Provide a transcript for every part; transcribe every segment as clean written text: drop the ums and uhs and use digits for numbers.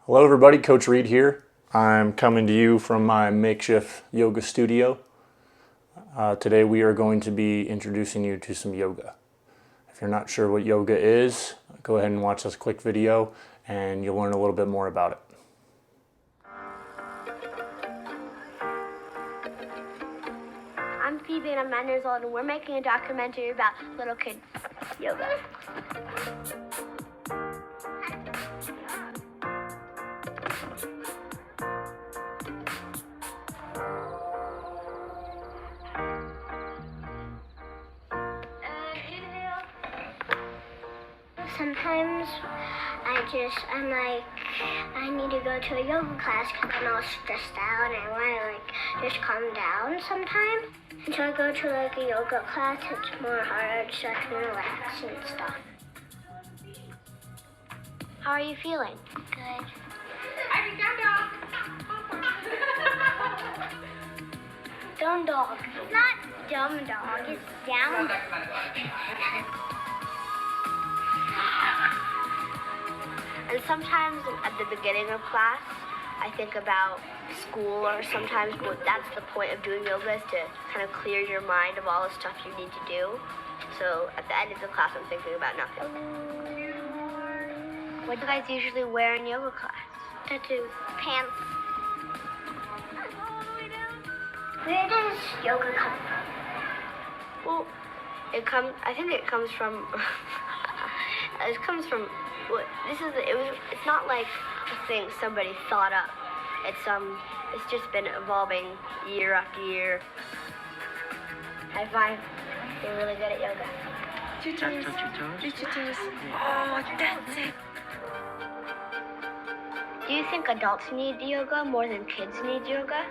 Hello everybody, Coach Reed here. I'm coming to you from my makeshift yoga studio. Today we are going to be introducing you to some yoga. If you're not sure what yoga is, go ahead and watch this quick video and you'll learn a little bit more about it. I'm Phoebe and I'm 9 years old and we're making a documentary about little kid yoga. Sometimes I'm like, I need to go to a yoga class because I'm all stressed out and I want to just calm down sometimes. And so I go to a yoga class, it's more hard so I can relax and stuff. How are you feeling? Good. Dumb dog. It's not dumb dog, it's down dog. And sometimes at the beginning of class, I think about school, or sometimes that's the point of doing yoga, is to kind of clear your mind of all the stuff you need to do. So at the end of the class, I'm thinking about nothing. What do you guys usually wear in yoga class? Tattoos. Pants. Where does yoga come from? Well, I think it comes from, it's not like a thing somebody thought up. It's just been evolving year after year. I find you're really good at yoga. Touch your toes. Oh, that's it. Do you think adults need yoga more than kids need yoga?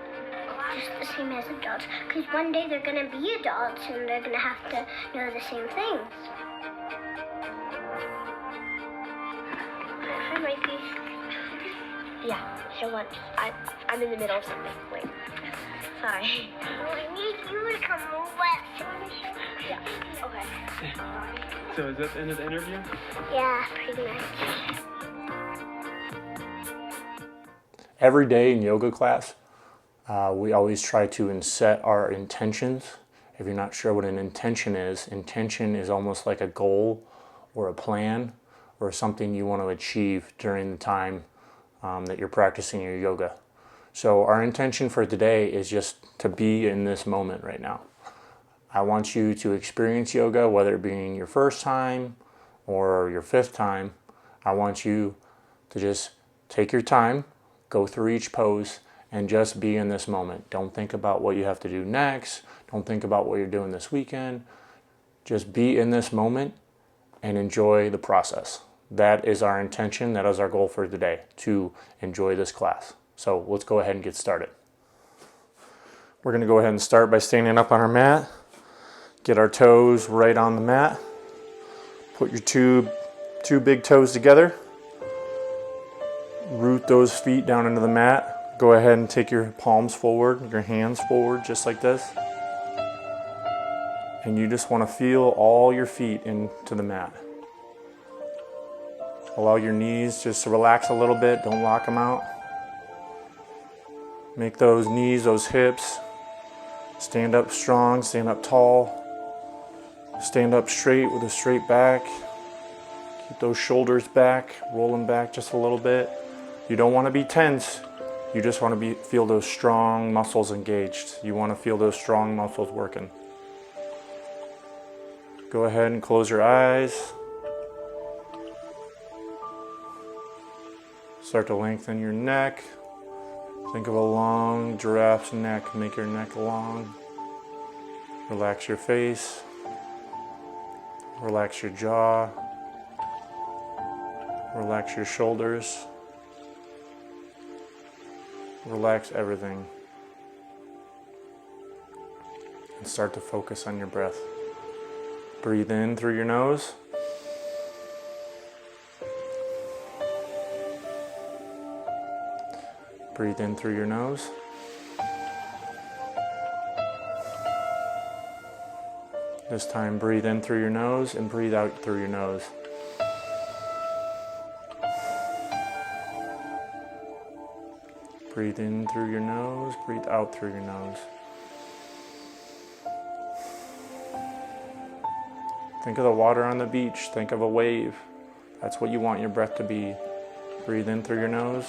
Just the same as adults, because one day they're going to be adults and they're going to have to know the same things. Hi, Mikey. Yeah, show lunch. I'm in the middle of something. Wait. Sorry. Well, I need you to come with. Yeah, okay. So is that the end of the interview? Yeah, pretty much. Every day in yoga class, we always try to set our intentions. If you're not sure what an intention is almost like a goal or a plan or something you want to achieve during the time that you're practicing your yoga. So our intention for today is just to be in this moment right now. I want you to experience yoga, whether it being your first time or your fifth time. I want you to just take your time, go through each pose, and just be in this moment. Don't think about what you have to do next. Don't think about what you're doing this weekend. Just be in this moment and enjoy the process. That is our intention. That is our goal for today, to enjoy this class. So let's go ahead and get started. We're going to go ahead and start by standing up on our mat. Get our toes right on the mat. Put your two big toes together. Root those feet down into the mat. Go ahead and take your palms forward, your hands forward, just like this. And you just want to feel all your feet into the mat. Allow your knees just to relax a little bit. Don't lock them out. Make those knees, those hips, stand up strong, stand up tall. Stand up straight with a straight back. Keep those shoulders back, roll them back just a little bit. You don't want to be tense. You just want to feel those strong muscles engaged. You want to feel those strong muscles working. Go ahead and close your eyes. Start to lengthen your neck. Think of a long giraffe's neck. Make your neck long. Relax your face. Relax your jaw. Relax your shoulders. Relax everything. And start to focus on your breath. Breathe in through your nose. Breathe in through your nose. This time, breathe in through your nose and breathe out through your nose. Breathe in through your nose, breathe out through your nose. Think of the water on the beach, think of a wave. That's what you want your breath to be. Breathe in through your nose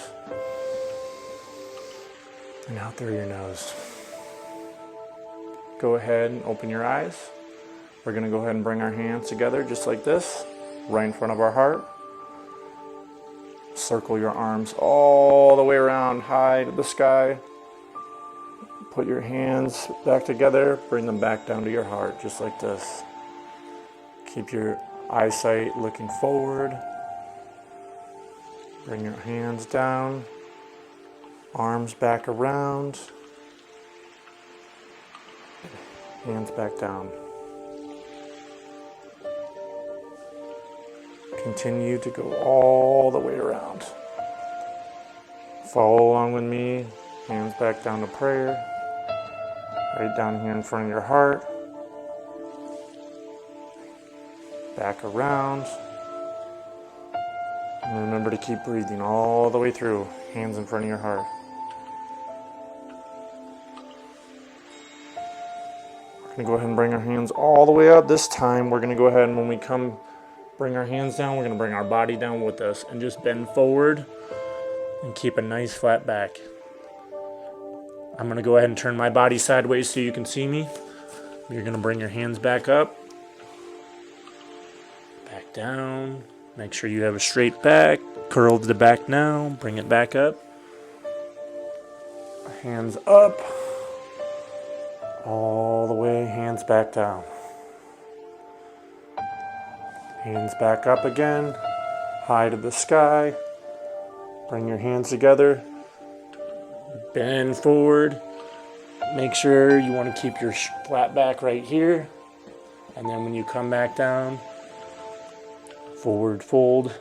and out through your nose. Go ahead and open your eyes. We're going to go ahead and bring our hands together just like this, right in front of our heart. Circle your arms all the way around, high to the sky. Put your hands back together, bring them back down to your heart, just like this. Keep your eyesight looking forward. Bring your hands down, arms back around, hands back down. Continue to go all the way around. Follow along with me, hands back down to prayer, right down here in front of your heart, back around. And remember to keep breathing all the way through, hands in front of your heart. We're going to go ahead and bring our hands all the way up. This time we're going to go ahead and when we come bring our hands down, we're going to bring our body down with us and just bend forward and keep a nice flat back. I'm going to go ahead and turn my body sideways so you can see me. You're going to bring your hands back up, back down. Make sure you have a straight back. Curl to the back now. Bring it back up. Hands up. All the way, hands back down. Hands back up again. High to the sky. Bring your hands together. Bend forward. Make sure you want to keep your flat back right here. And then when you come back down, forward fold,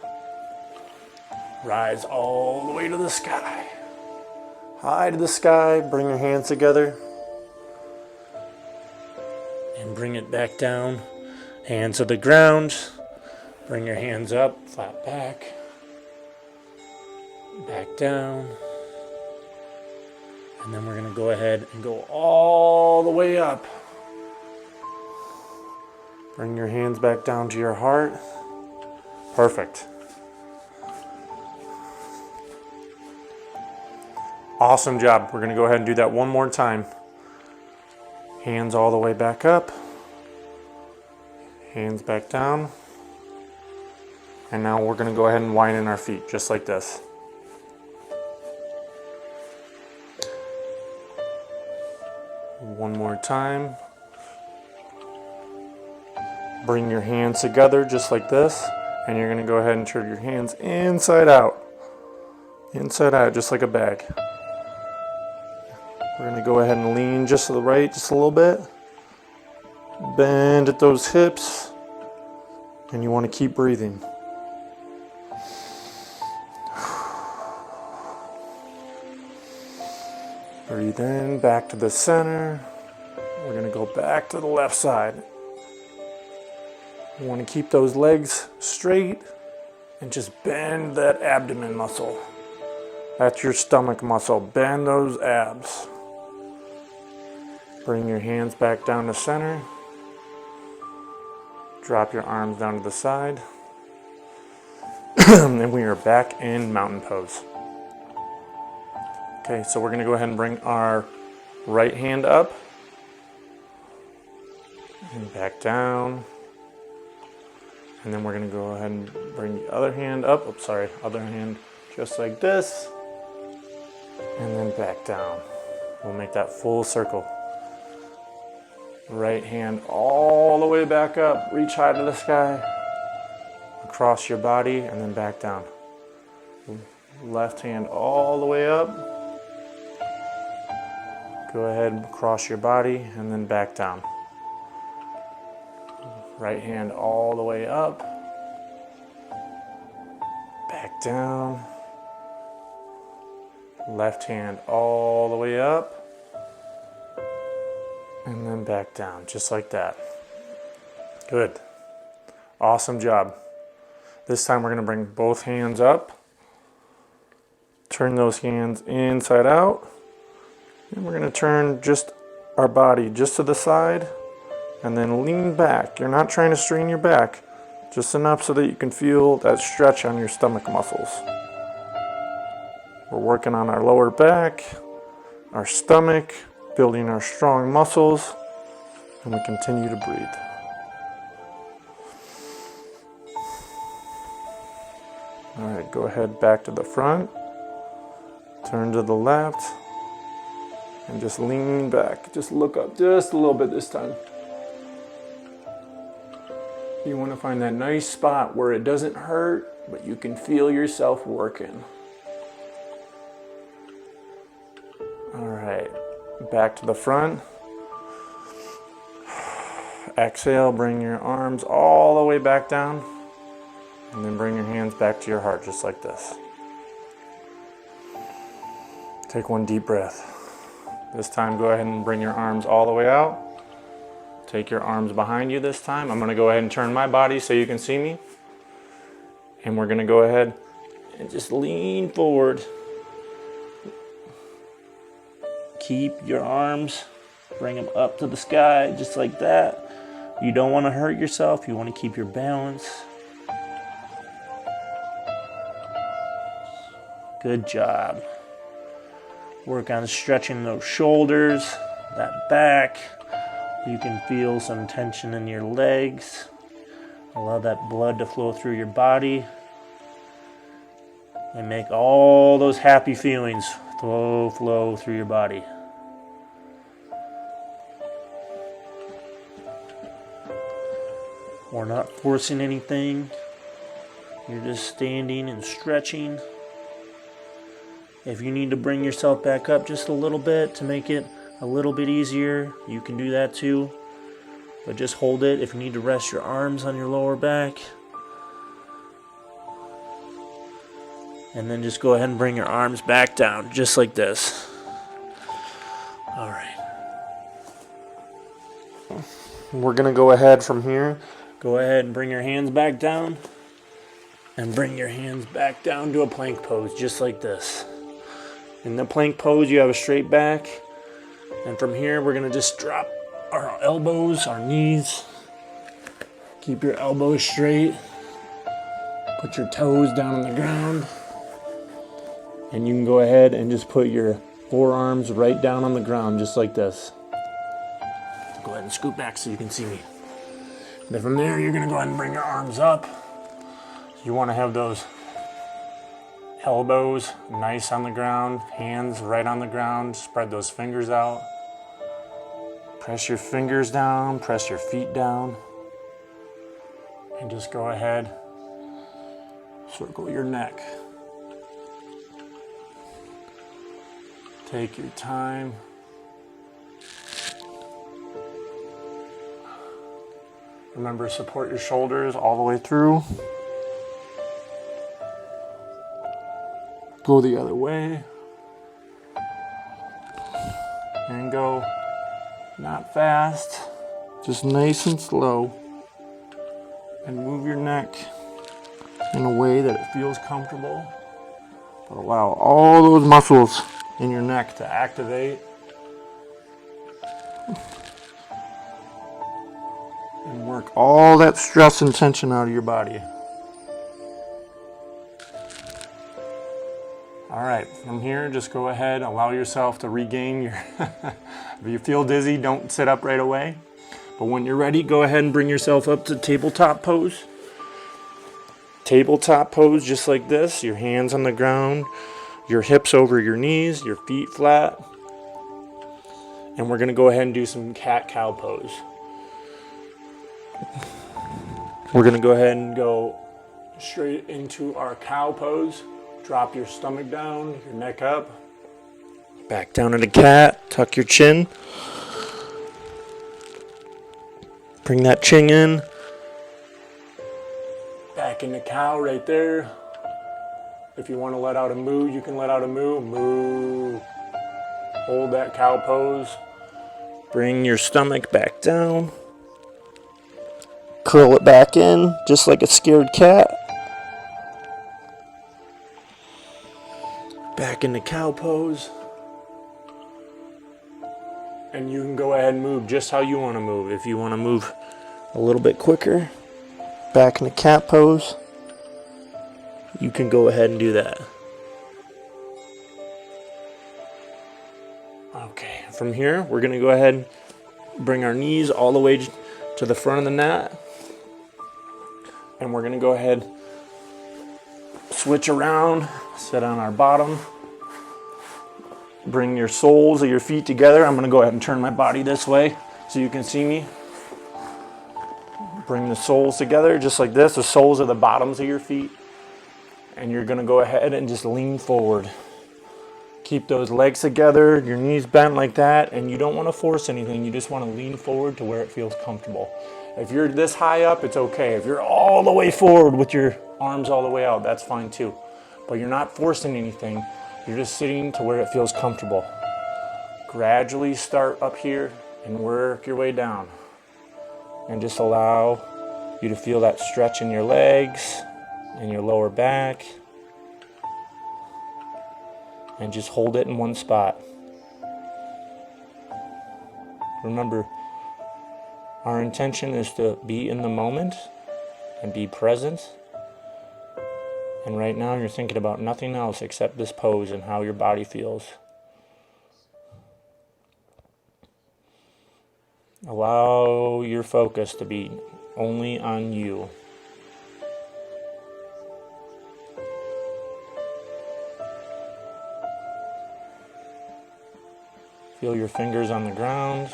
rise all the way to the sky. High to the sky, bring your hands together. And bring it back down. Hands to the ground. Bring your hands up, flat back. Back down. And then we're going to go ahead and go all the way up. Bring your hands back down to your heart. Perfect. Awesome job. We're going to go ahead and do that one more time. Hands all the way back up. Hands back down. And now we're going to go ahead and widen our feet just like this. One more time. Bring your hands together just like this. And you're going to go ahead and turn your hands inside out. Inside out, just like a bag. We're going to go ahead and lean just to the right, just a little bit. Bend at those hips. And you want to keep breathing. Breathe in, back to the center. We're going to go back to the left side. You want to keep those legs straight and just bend that abdomen muscle. That's your stomach muscle. Bend those abs. Bring your hands back down to center. Drop your arms down to the side. And we are back in mountain pose. Okay, so we're going to go ahead and bring our right hand up. And back down. And then we're going to go ahead and bring the other hand up. Oops, sorry, other hand just like this. And then back down. We'll make that full circle. Right hand all the way back up. Reach high to the sky. Across your body and then back down. Left hand all the way up. Go ahead and cross your body and then back down. Right hand all the way up. Back down. Left hand all the way up. And then back down, just like that. Good. Awesome job. This time we're going to bring both hands up. Turn those hands inside out. And we're going to turn just our body just to the side and then lean back. You're not trying to strain your back, just enough so that you can feel that stretch on your stomach muscles. We're working on our lower back, our stomach, building our strong muscles, and we continue to breathe. All right, go ahead back to the front, turn to the left, and just lean back. Just look up just a little bit this time. You want to find that nice spot where it doesn't hurt, but you can feel yourself working. All right, back to the front. Exhale, bring your arms all the way back down, and then bring your hands back to your heart, just like this. Take one deep breath. This time, go ahead and bring your arms all the way out. Take your arms behind you this time. I'm going to go ahead and turn my body so you can see me. And we're going to go ahead and just lean forward. Keep your arms, bring them up to the sky, just like that. You don't want to hurt yourself. You want to keep your balance. Good job. Work on stretching those shoulders, that back. You can feel some tension in your legs. Allow that blood to flow through your body. And make all those happy feelings flow through your body. We're not forcing anything. You're just standing and stretching. If you need to bring yourself back up just a little bit to make it a little bit easier, you can do that too. But just hold it. If you need to rest your arms on your lower back. And then just go ahead and bring your arms back down, just like this. All right. We're going to go ahead from here. Go ahead and bring your hands back down. And bring your hands back down to a plank pose, just like this. In the plank pose, you have a straight back. And from here, we're going to just drop our elbows, our knees. Keep your elbows straight. Put your toes down on the ground. And you can go ahead and just put your forearms right down on the ground, just like this. Go ahead and scoot back so you can see me. Then from there, you're going to go ahead and bring your arms up. You want to have those elbows nice on the ground, hands right on the ground. Spread those fingers out. Press your fingers down, press your feet down. And just go ahead, circle your neck. Take your time. Remember, support your shoulders all the way through. Go the other way. And go not fast, just nice and slow. And move your neck in a way that it feels comfortable. But allow all those muscles in your neck to activate. And work all that stress and tension out of your body. All right, from here, just go ahead, allow yourself to regain your, if you feel dizzy, don't sit up right away. But when you're ready, go ahead and bring yourself up to tabletop pose. Tabletop pose, just like this, your hands on the ground, your hips over your knees, your feet flat. And we're gonna go ahead and do some cat-cow pose. We're gonna go ahead and go straight into our cow pose. Drop your stomach down, your neck up. Back down into cat, tuck your chin. Bring that chin in. Back into cow right there. If you want to let out a moo, you can let out a moo. Moo. Hold that cow pose. Bring your stomach back down. Curl it back in, just like a scared cat. Back into cow pose. And you can go ahead and move just how you want to move. If you want to move a little bit quicker, back into cat pose, you can go ahead and do that. Okay, from here, we're going to go ahead and bring our knees all the way to the front of the mat. And we're going to go ahead, switch around, sit on our bottom. Bring your soles of your feet together. I'm going to go ahead and turn my body this way so you can see me. Bring the soles together just like this. The soles are the bottoms of your feet. And you're going to go ahead and just lean forward. Keep those legs together, your knees bent like that, and you don't want to force anything. You just want to lean forward to where it feels comfortable. If you're this high up, it's okay. If you're all the way forward with your arms all the way out, that's fine too. But you're not forcing anything. You're just sitting to where it feels comfortable. Gradually start up here and work your way down. And just allow you to feel that stretch in your legs and your lower back. And just hold it in one spot. Remember, our intention is to be in the moment and be present. And right now you're thinking about nothing else except this pose and how your body feels. Allow your focus to be only on you. Feel your fingers on the ground.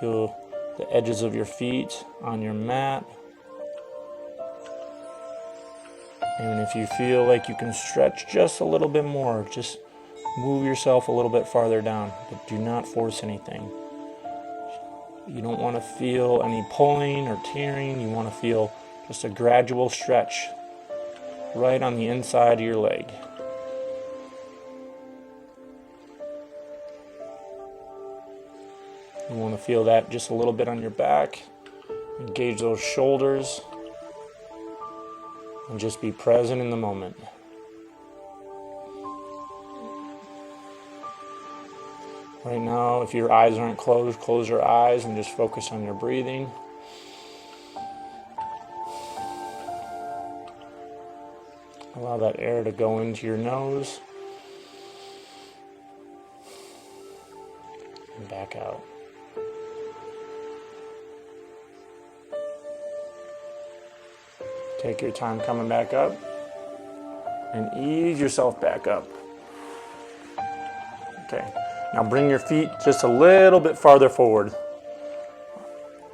Feel the edges of your feet on your mat. And if you feel like you can stretch just a little bit more, just move yourself a little bit farther down, but do not force anything. You don't want to feel any pulling or tearing. You want to feel just a gradual stretch right on the inside of your leg. You want to feel that just a little bit on your back. Engage those shoulders. And just be present in the moment. Right now, if your eyes aren't closed, close your eyes and just focus on your breathing. Allow that air to go into your nose and back out. Take your time coming back up and ease yourself back up. Okay, now bring your feet just a little bit farther forward.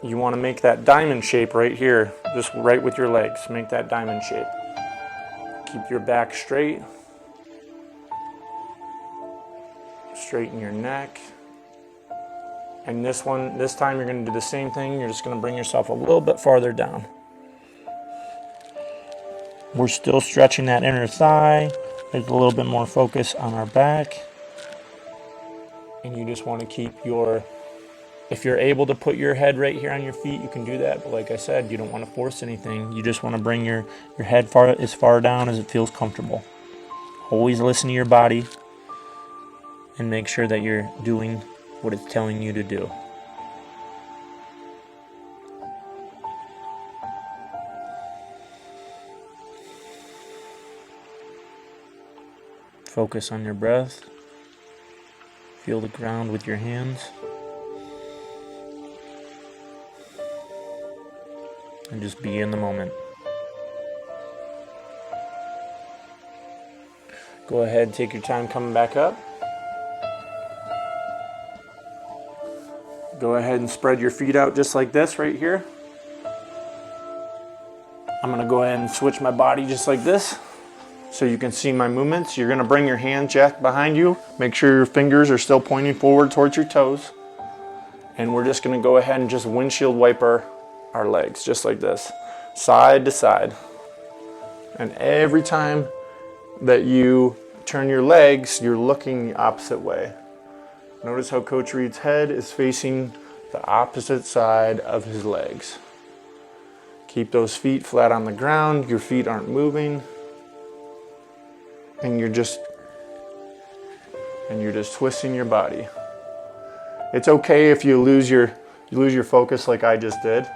You want to make that diamond shape right here, just right with your legs. Make that diamond shape. Keep your back straight. Straighten your neck. And this time you're going to do the same thing. You're just going to bring yourself a little bit farther down. We're still stretching that inner thigh. There's a little bit more focus on our back. And you just want to keep if you're able to put your head right here on your feet, you can do that. But like I said, you don't want to force anything. You just want to bring your head as far down as it feels comfortable. Always listen to your body and make sure that you're doing what it's telling you to do. Focus on your breath. Feel the ground with your hands. And just be in the moment. Go ahead and take your time coming back up. Go ahead and spread your feet out just like this right here. I'm going to go ahead and switch my body just like this, so you can see my movements. You're going to bring your hands jacked behind you. Make sure your fingers are still pointing forward towards your toes. And we're just going to go ahead and just windshield wiper our legs, just like this, side to side. And every time that you turn your legs, you're looking the opposite way. Notice how Coach Reed's head is facing the opposite side of his legs. Keep those feet flat on the ground. Your feet aren't moving. and you're just twisting your body. It's okay if you lose your focus like I just did.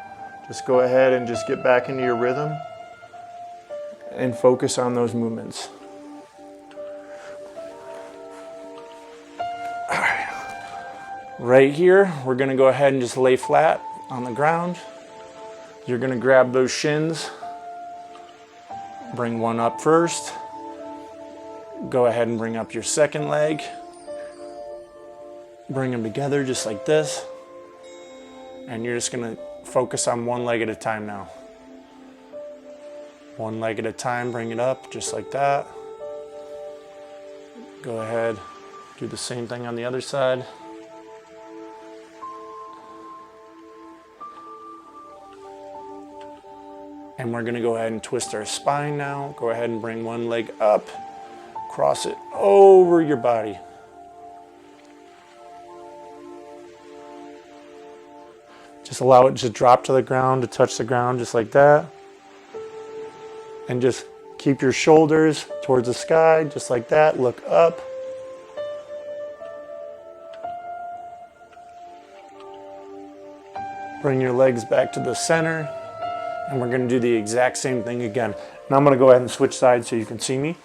Just go ahead and just get back into your rhythm and focus on those movements. All right. Right here, we're gonna go ahead and just lay flat on the ground. You're gonna grab those shins, bring one up first. Go ahead and bring up your second leg. Bring them together just like this. And you're just gonna focus on one leg at a time now. One leg at a time, bring it up just like that. Go ahead, do the same thing on the other side. And we're gonna go ahead and twist our spine now. Go ahead and bring one leg up, cross it over your body. Just allow it to drop to the ground, to touch the ground just like that. And just keep your shoulders towards the sky, just like that. Look up. Bring your legs back to the center. And we're gonna do the exact same thing again. Now I'm gonna go ahead and switch sides so you can see me.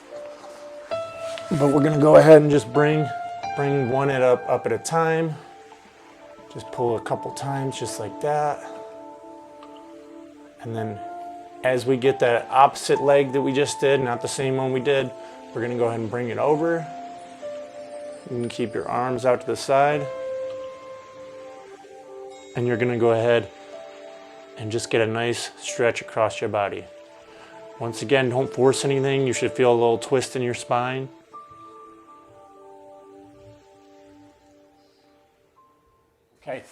But we're gonna go ahead and just bring one up at a time. Just pull a couple times just like that. And then as we get that opposite leg that we just did, not the same one we did, we're gonna go ahead and bring it over. You can keep your arms out to the side. And you're gonna go ahead and just get a nice stretch across your body. Once again, don't force anything. You should feel a little twist in your spine. Okay.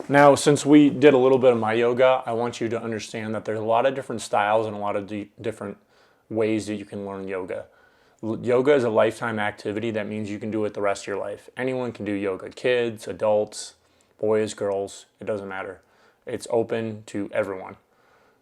Now, since we did a little bit of my yoga, I want you to understand that there's a lot of different styles and a lot of different ways that you can learn yoga. Yoga is a lifetime activity. That means you can do it the rest of your life. Anyone can do yoga. Kids, adults, boys, girls, it doesn't matter. It's open to everyone.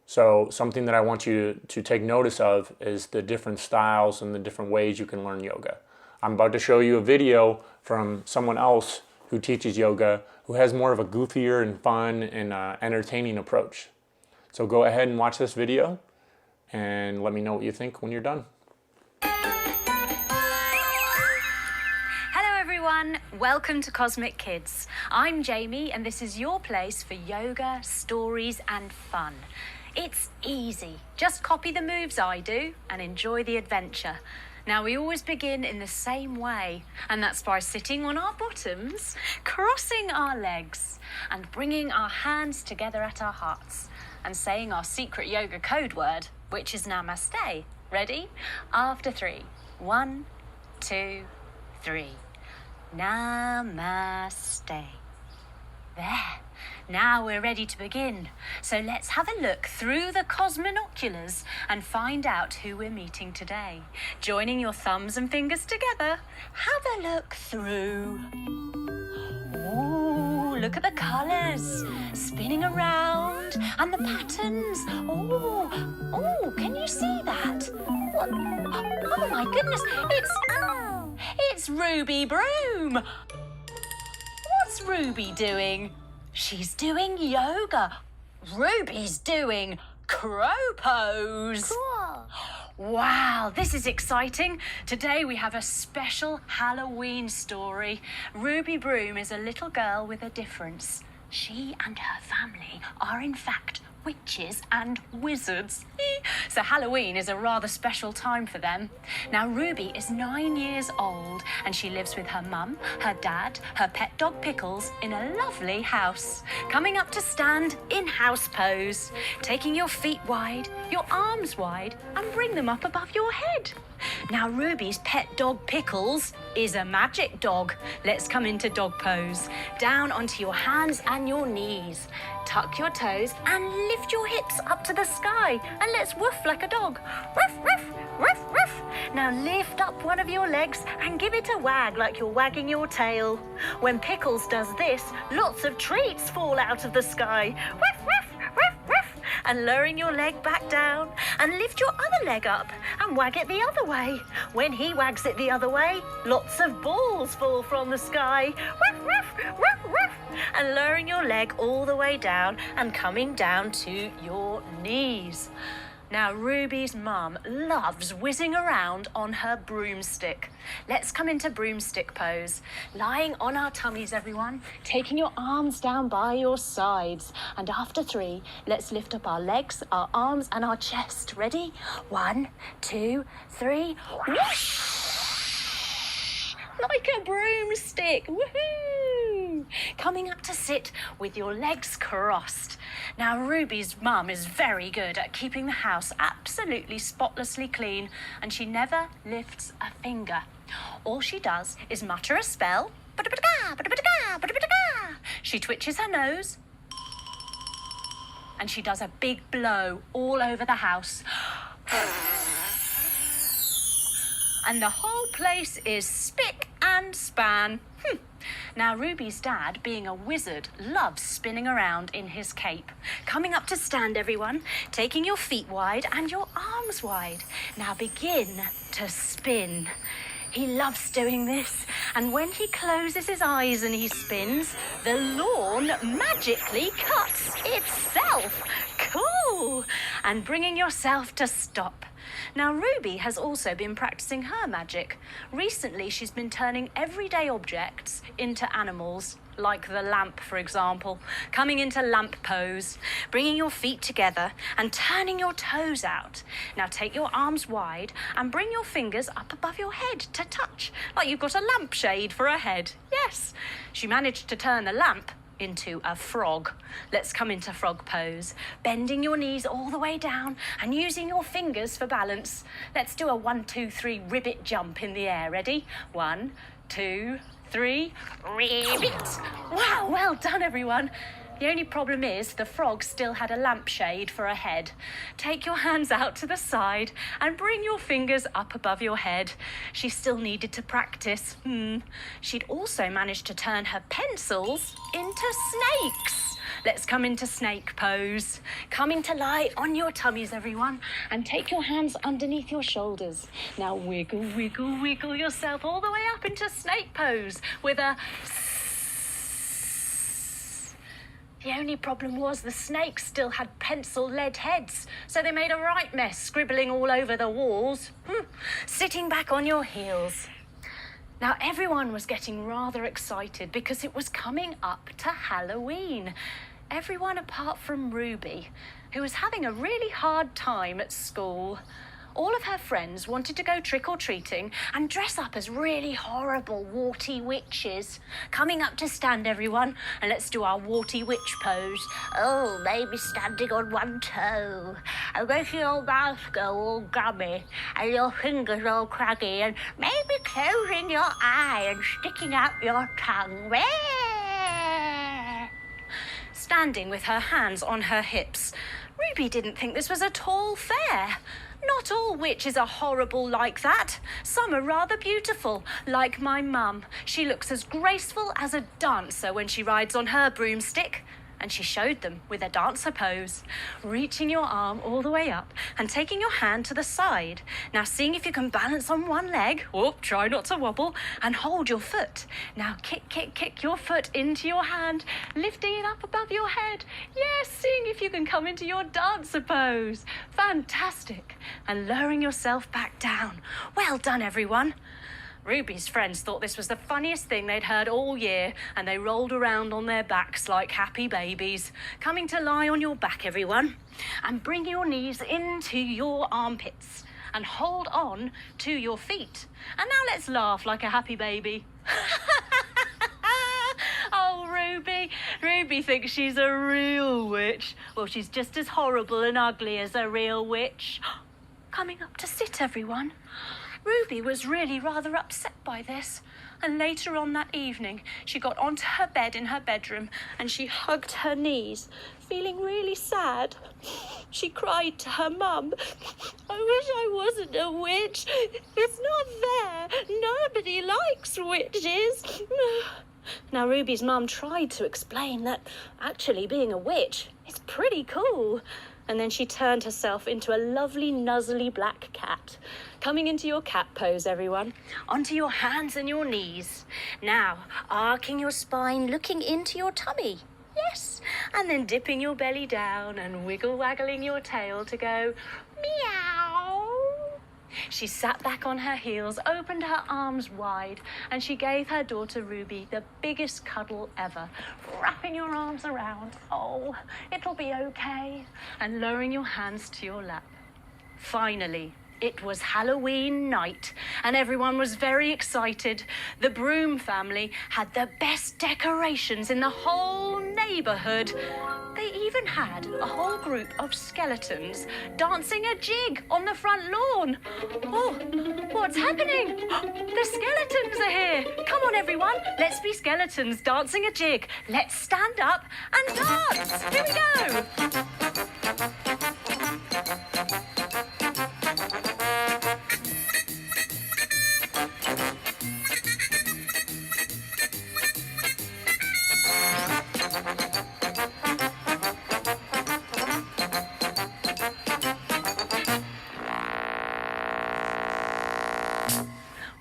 So something that I want you to take notice of is the different styles and the different ways you can learn yoga. I'm about to show you a video from someone else who teaches yoga, who has more of a goofier and fun and entertaining approach. So go ahead and watch this video and let me know what you think when you're done. Hello everyone, welcome to Cosmic Kids. I'm Jamie and this is your place for yoga, stories and fun. It's easy, just copy the moves I do and enjoy the adventure. Now we always begin in the same way, and that's by sitting on our bottoms, crossing our legs and bringing our hands together at our hearts and saying our secret yoga code word, which is Namaste. Ready? After 3. 1, 2, 3. Namaste. There. Now we're ready to begin. So let's have a look through the cosminoculars and find out who we're meeting today. Joining your thumbs and fingers together, have a look through. Ooh, look at the colours spinning around and the patterns. Oh, can you see that? What? Oh my goodness, it's Ruby Broom. What's Ruby doing? She's doing yoga. Ruby's doing crow pose. Cool. Wow, this is exciting. Today we have a special Halloween story. Ruby Broom is a little girl with a difference. She and her family are in fact witches and wizards. So Halloween is a rather special time for them. Now Ruby is 9 years old and she lives with her mum, her dad, her pet dog Pickles in a lovely house. Coming up to stand in house pose, taking your feet wide, your arms wide and bring them up above your head. Now Ruby's pet dog Pickles is a magic dog. Let's come into dog pose. Down onto your hands and your knees. Tuck your toes and lift your hips up to the sky and let's woof like a dog. Woof, woof, woof, woof. Now lift up one of your legs and give it a wag like you're wagging your tail. When Pickles does this, lots of treats fall out of the sky. Woof, woof, woof, woof. and lowering your leg back down, and lift your other leg up and wag it the other way. When he wags it the other way, lots of balls fall from the sky. Woof, woof, woof, woof. And lowering your leg all the way down and coming down to your knees. Now, Ruby's mum loves whizzing around on her broomstick. Let's come into broomstick pose. Lying on our tummies, everyone, taking your arms down by your sides. And after 3, let's lift up our legs, our arms, and our chest. Ready? 1, 2, 3. Whoosh! Like a broomstick. Woohoo! Coming up to sit with your legs crossed. Now, Ruby's mum is very good at keeping the house absolutely spotlessly clean, and she never lifts a finger. All she does is mutter a spell. She twitches her nose, and she does a big blow all over the house. And the whole place is spick and span. Now, Ruby's dad, being a wizard, loves spinning around in his cape. Coming up to stand, everyone, taking your feet wide and your arms wide. Now begin to spin. He loves doing this, and when he closes his eyes and he spins, the lawn magically cuts itself. Cool! And bringing yourself to stop. Now, Ruby has also been practicing her magic. Recently, she's been turning everyday objects into animals, like the lamp, for example. Coming into lamp pose, bringing your feet together and turning your toes out. Now, take your arms wide and bring your fingers up above your head to touch, like you've got a lampshade for a head. Yes, she managed to turn the lamp into a frog. Let's come into frog pose, bending your knees all the way down and using your fingers for balance. Let's do a 1, 2, 3 ribbit jump in the air. Ready? 1, 2, 3, ribbit. Wow, well done, everyone. The only problem is the frog still had a lampshade for a head. Take your hands out to the side and bring your fingers up above your head. She still needed to practice. She'd also managed to turn her pencils into snakes. Let's come into snake pose. Coming to lie on your tummies, everyone, and take your hands underneath your shoulders. Now wiggle, wiggle, wiggle yourself all the way up into snake pose with a The only problem was the snakes still had pencil-lead heads, so they made a right mess, scribbling all over the walls. Sitting back on your heels. Now, everyone was getting rather excited because it was coming up to Halloween. Everyone apart from Ruby, who was having a really hard time at school. All of her friends wanted to go trick-or-treating and dress up as really horrible warty witches. Coming up to stand, everyone, and let's do our warty witch pose. Oh, maybe standing on one toe, and making your mouth go all gummy, and your fingers all craggy, and maybe closing your eye and sticking out your tongue. Standing with her hands on her hips, Ruby didn't think this was at all fair. Not all witches are horrible like that. Some are rather beautiful, like my mum. She looks as graceful as a dancer when she rides on her broomstick. And she showed them with a dancer pose, reaching your arm all the way up and taking your hand to the side. Now seeing if you can balance on one leg. Whoop, try not to wobble, and hold your foot. Now kick, kick, kick your foot into your hand, lifting it up above your head. Yes, seeing if you can come into your dancer pose. Fantastic. And lowering yourself back down. Well done, everyone. Ruby's friends thought this was the funniest thing they'd heard all year, and they rolled around on their backs like happy babies. Coming to lie on your back, everyone, and bring your knees into your armpits and hold on to your feet. And now let's laugh like a happy baby. Oh, Ruby. Ruby thinks she's a real witch. Well, she's just as horrible and ugly as a real witch. Coming up to sit, everyone. Ruby was really rather upset by this, and later on that evening she got onto her bed in her bedroom and she hugged her knees, feeling really sad. She cried to her mum, "I wish I wasn't a witch. It's not fair. Nobody likes witches." Now, Ruby's mum tried to explain that actually being a witch is pretty cool. And then she turned herself into a lovely, nuzzly black cat. Coming into your cat pose, everyone. Onto your hands and your knees. Now, arcing your spine, looking into your tummy. Yes. And then dipping your belly down and wiggle-waggling your tail to go meow. She sat back on her heels, opened her arms wide, and she gave her daughter Ruby the biggest cuddle ever, wrapping your arms around. Oh, it'll be okay. And lowering your hands to your lap. Finally, it was Halloween night, and everyone was very excited. The Broom family had the best decorations in the whole neighborhood. They even had a whole group of skeletons dancing a jig on the front lawn. Oh, what's happening? The skeletons are here. Come on, everyone. Let's be skeletons dancing a jig. Let's stand up and dance. Here we go.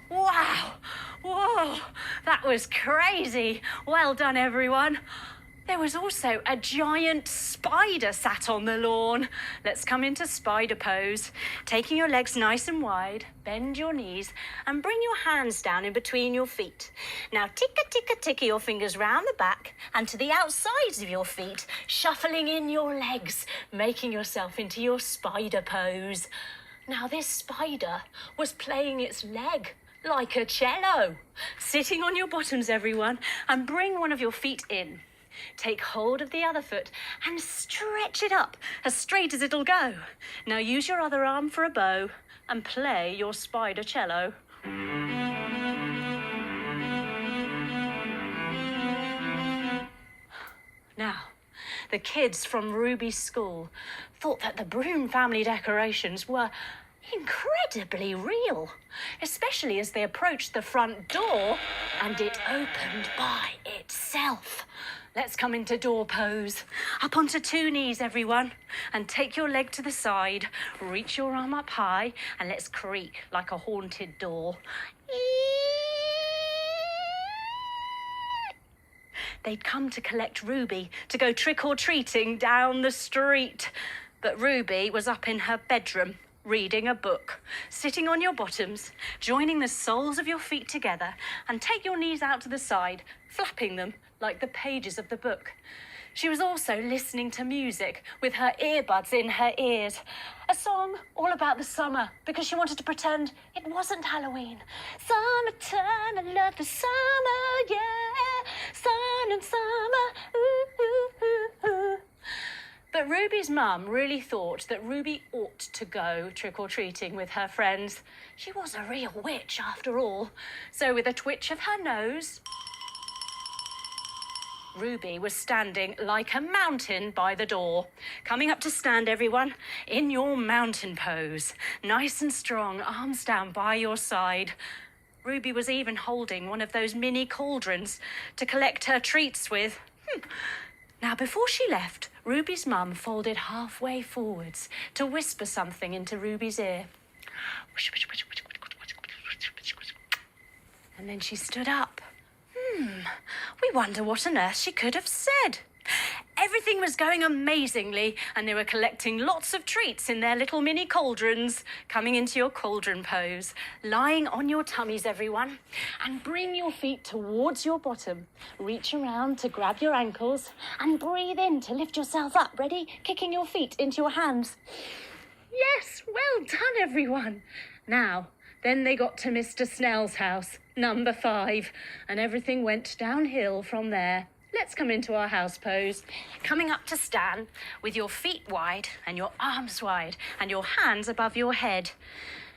Wow! Whoa! That was crazy! Well done, everyone. There was also a giant spider sat on the lawn. Let's come into spider pose. Taking your legs nice and wide, bend your knees, and bring your hands down in between your feet. Now, ticka your fingers round the back and to the outsides of your feet, shuffling in your legs, making yourself into your spider pose. Now, this spider was playing its leg like a cello. Sitting on your bottoms, everyone, and bring one of your feet in. Take hold of the other foot and stretch it up as straight as it'll go. Now use your other arm for a bow and play your spider cello. Now, the kids from Ruby's school thought that the Broom family decorations were incredibly real, especially as they approached the front door and it opened by itself. Let's come into door pose. Up onto 2 knees, everyone, and take your leg to the side. Reach your arm up high and let's creak like a haunted door. They'd come to collect Ruby to go trick-or-treating down the street. But Ruby was up in her bedroom, reading a book. Sitting on your bottoms, joining the soles of your feet together, and take your knees out to the side, flapping them like the pages of the book. She was also listening to music with her earbuds in her ears. A song all about the summer, because she wanted to pretend it wasn't Halloween. Summertime, I love the summer, yeah. Sun and summer, ooh, ooh, ooh, ooh. But Ruby's mum really thought that Ruby ought to go trick-or-treating with her friends. She was a real witch, after all. So with a twitch of her nose, Ruby was standing like a mountain by the door. Coming up to stand, everyone, in your mountain pose. Nice and strong, arms down by your side. Ruby was even holding one of those mini cauldrons to collect her treats with. Now, before she left, Ruby's mum folded halfway forwards to whisper something into Ruby's ear. And then she stood up. We wonder what on earth she could have said. Everything was going amazingly, and they were collecting lots of treats in their little mini cauldrons. Coming into your cauldron pose, lying on your tummies, everyone, and bring your feet towards your bottom. Reach around to grab your ankles and breathe in to lift yourself up. Ready? Kicking your feet into your hands. Yes, well done, everyone. Now, then they got to Mr. Snell's house, number 5, and everything went downhill from there. Let's come into our house pose. Coming up to stand with your feet wide and your arms wide and your hands above your head.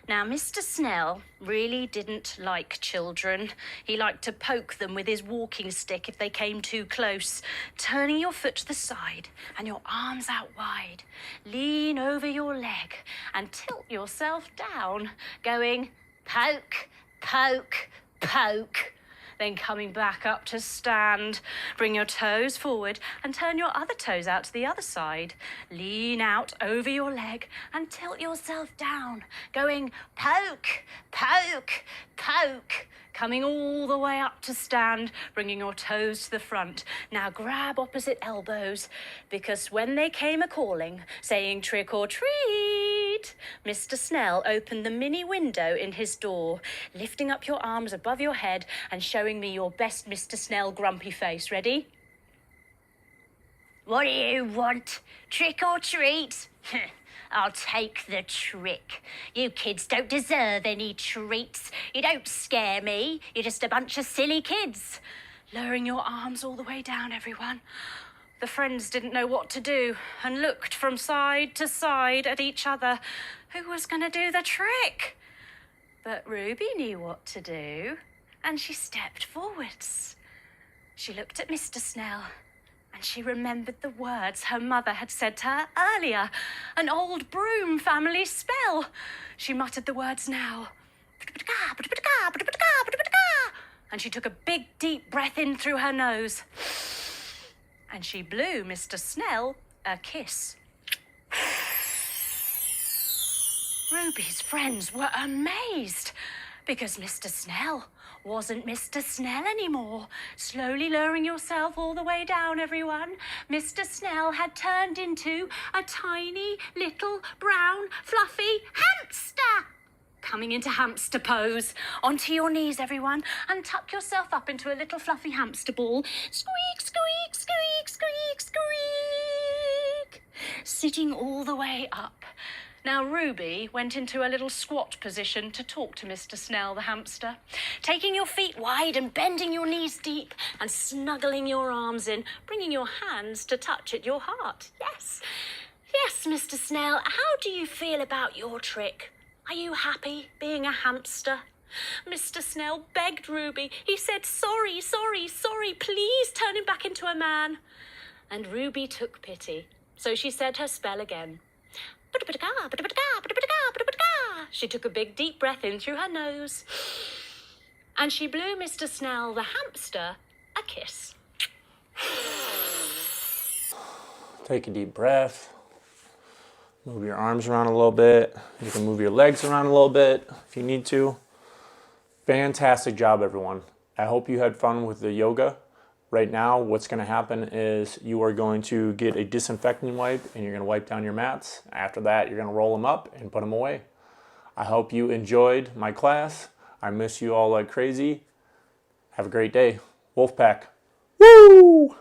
Now, Mr. Snell really didn't like children. He liked to poke them with his walking stick if they came too close. Turning your foot to the side and your arms out wide. Lean over your leg and tilt yourself down, going poke, poke, poke. Then coming back up to stand. Bring your toes forward and turn your other toes out to the other side. Lean out over your leg and tilt yourself down, going poke, poke, poke. Coming all the way up to stand, bringing your toes to the front. Now grab opposite elbows, because when they came a-calling, saying trick or treat, Mr. Snell opened the mini window in his door, lifting up your arms above your head and showing me your best Mr. Snell grumpy face. Ready? What do you want? Trick or treat? I'll take the trick. You kids don't deserve any treats. You don't scare me. You're just a bunch of silly kids. Lowering your arms all the way down, everyone. The friends didn't know what to do and looked from side to side at each other. Who was going to do the trick? But Ruby knew what to do, and she stepped forwards. She looked at Mr. Snell, and she remembered the words her mother had said to her earlier, an old Broom family spell. She muttered the words now. And she took a big deep breath in through her nose. And she blew Mr. Snell a kiss. Ruby's friends were amazed, because Mr. Snell wasn't Mr. Snell anymore. Slowly lowering yourself all the way down, everyone. Mr. Snell had turned into a tiny, little, brown, fluffy hamster. Coming into hamster pose. Onto your knees, everyone, and tuck yourself up into a little fluffy hamster ball. Squeak, squeak, squeak, squeak, squeak. Sitting all the way up. Now, Ruby went into a little squat position to talk to Mr. Snell, the hamster. Taking your feet wide and bending your knees deep and snuggling your arms in, bringing your hands to touch at your heart. Yes, yes, Mr. Snell, how do you feel about your trick? Are you happy being a hamster? Mr. Snell begged Ruby. He said, sorry, sorry, sorry, please turn him back into a man. And Ruby took pity, so she said her spell again. She took a big deep breath in through her nose, and she blew Mr. Snell, the hamster, a kiss. Take a deep breath. Move your arms around a little bit. You can move your legs around a little bit if you need to. Fantastic job, everyone. I hope you had fun with the yoga. Right now, what's going to happen is you are going to get a disinfecting wipe and you're going to wipe down your mats. After that, you're going to roll them up and put them away. I hope you enjoyed my class. I miss you all like crazy. Have a great day. Wolfpack. Woo!